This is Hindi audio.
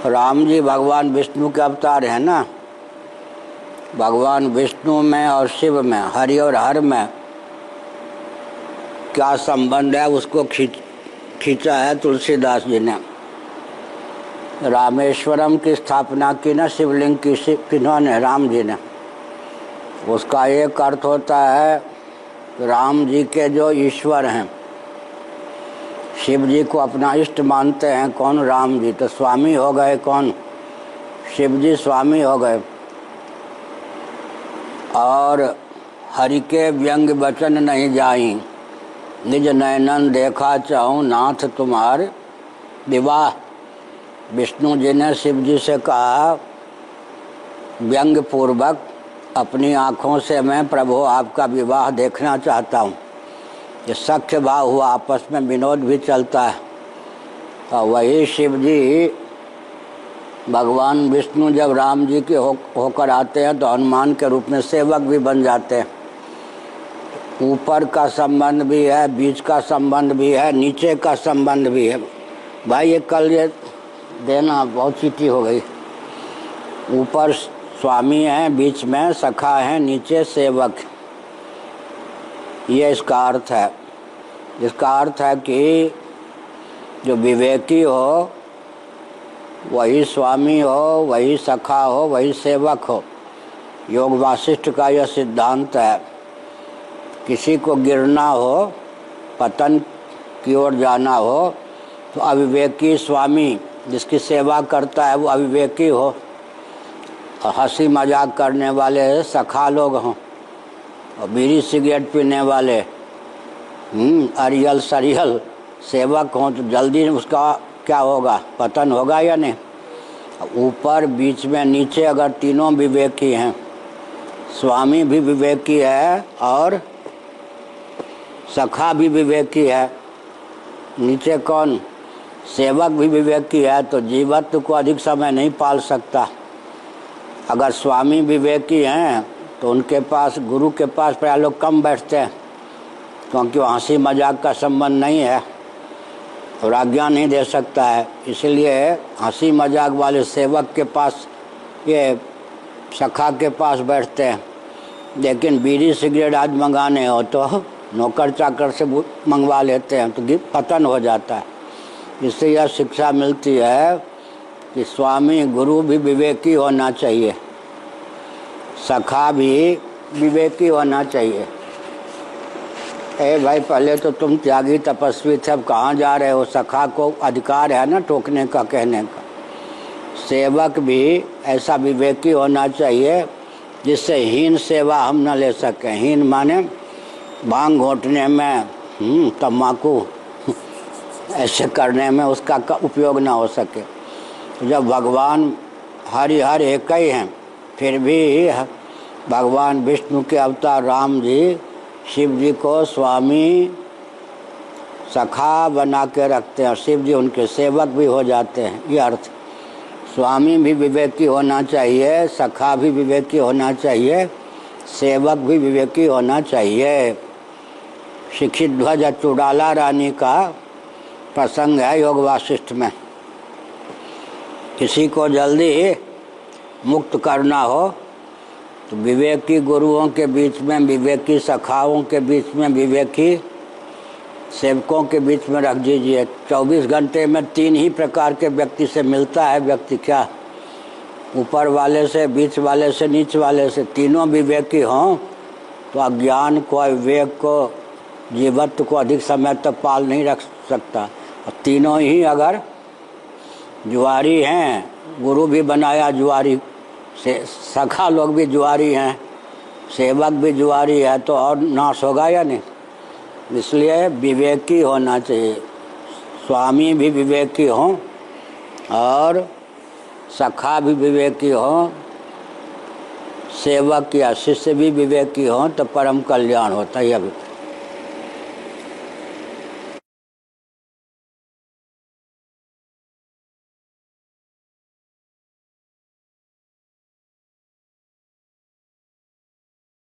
राम जी भगवान विष्णु के अवतार हैं ना। भगवान विष्णु में और शिव में, हरि और हर में क्या संबंध है उसको खींचा है तुलसीदास जी ने। रामेश्वरम की स्थापना की ना शिवलिंग की, किन्होंने? राम जी ने। उसका एक अर्थ होता है राम जी के जो ईश्वर हैं, शिव जी को अपना इष्ट मानते हैं। कौन? राम जी। तो स्वामी हो गए कौन? शिव जी स्वामी हो गए। और हरि के व्यंग वचन नहीं जाई, निज नयनन देखा चाहूँ नाथ तुम्हार विवाह। विष्णु जी ने शिव जी से कहा व्यंग पूर्वक, अपनी आँखों से मैं प्रभु आपका विवाह देखना चाहता हूँ। ये सख्य भाव हुआ, आपस में विनोद भी चलता है। और वही शिव जी भगवान विष्णु जब राम जी के होकर आते हैं तो हनुमान के रूप में सेवक भी बन जाते हैं। ऊपर का संबंध भी है, बीच का संबंध भी है, नीचे का संबंध भी है। भाई ये कल ये देना बहुत चीटी हो गई। ऊपर स्वामी हैं, बीच में सखा हैं, नीचे सेवक। ये इसका अर्थ है। इसका अर्थ है कि जो विवेकी हो वही स्वामी हो, वही सखा हो, वही सेवक हो। योग वासिष्ठ का यह सिद्धांत है। किसी को गिरना हो, पतन की ओर जाना हो, तो अविवेकी स्वामी जिसकी सेवा करता है वो अविवेकी हो, और हंसी मजाक करने वाले सखा लोग हों, और बीड़ी सिगरेट पीने वाले अरियल सरियल सेवक हों, तो जल्दी उसका क्या होगा? पतन होगा या नहीं? ऊपर, बीच में, नीचे अगर तीनों विवेकी हैं, स्वामी भी विवेकी है और सखा भी विवेकी है, नीचे कौन? सेवक भी विवेकी है, तो जीवत्व को अधिक समय नहीं पाल सकता। अगर स्वामी विवेकी हैं तो उनके पास, गुरु के पास प्राय लोग कम बैठते हैं, क्योंकि वो हंसी मजाक का संबंध नहीं है और आज्ञा नहीं दे सकता है। इसलिए हंसी मजाक वाले सेवक के पास, ये सखा के पास बैठते हैं। लेकिन बीड़ी सिगरेट आज मंगाने हो तो नौकर चाकर से मंगवा लेते हैं, तो पतन हो जाता है। इससे यह शिक्षा मिलती है कि स्वामी गुरु भी विवेकी होना चाहिए, सखा भी विवेकी होना चाहिए। भाई पहले तो तुम त्यागी तपस्वी थे, अब कहाँ जा रहे हो? सखा को अधिकार है ना टोकने का, कहने का। सेवक भी ऐसा विवेकी होना चाहिए जिससे हीन सेवा हम न ले सकें। हीन माने भांग घोटने में, तम्बाकू ऐसे करने में उसका उपयोग ना हो सके। तो जब भगवान हरि हर एक ही हैं, फिर भी भगवान विष्णु के अवतार राम जी शिव जी को स्वामी सखा बना के रखते हैं, शिव जी उनके सेवक भी हो जाते हैं। ये अर्थ। स्वामी भी विवेकी होना चाहिए, सखा भी विवेकी होना चाहिए, सेवक भी विवेकी होना चाहिए। शिखित ध्वज चुड़ाला रानी का प्रसंग है योग वासिष्ठ में। किसी को जल्दी मुक्त करना हो तो विवेकी गुरुओं के बीच में, विवेकी सखाओं के बीच में, विवेकी सेवकों के बीच में रख दीजिए। 24 घंटे में 3 ही प्रकार के व्यक्ति से मिलता है व्यक्ति। क्या? ऊपर वाले से, बीच वाले से, नीच वाले से। तीनों विवेकी हों तो अज्ञान को, विवेक को, जीवत्व को अधिक समय तक पाल नहीं रख सकता। और तीनों ही अगर जुआरी हैं, गुरु भी बनाया जुआरी से, सखा लोग भी जुआरी हैं, सेवक भी जुआरी है, तो और नाश होगा या नहीं? इसलिए विवेकी होना चाहिए। स्वामी भी विवेकी हों और सखा भी विवेकी हों, सेवक या शिष्य भी विवेकी हों, तो परम कल्याण होता है। अभी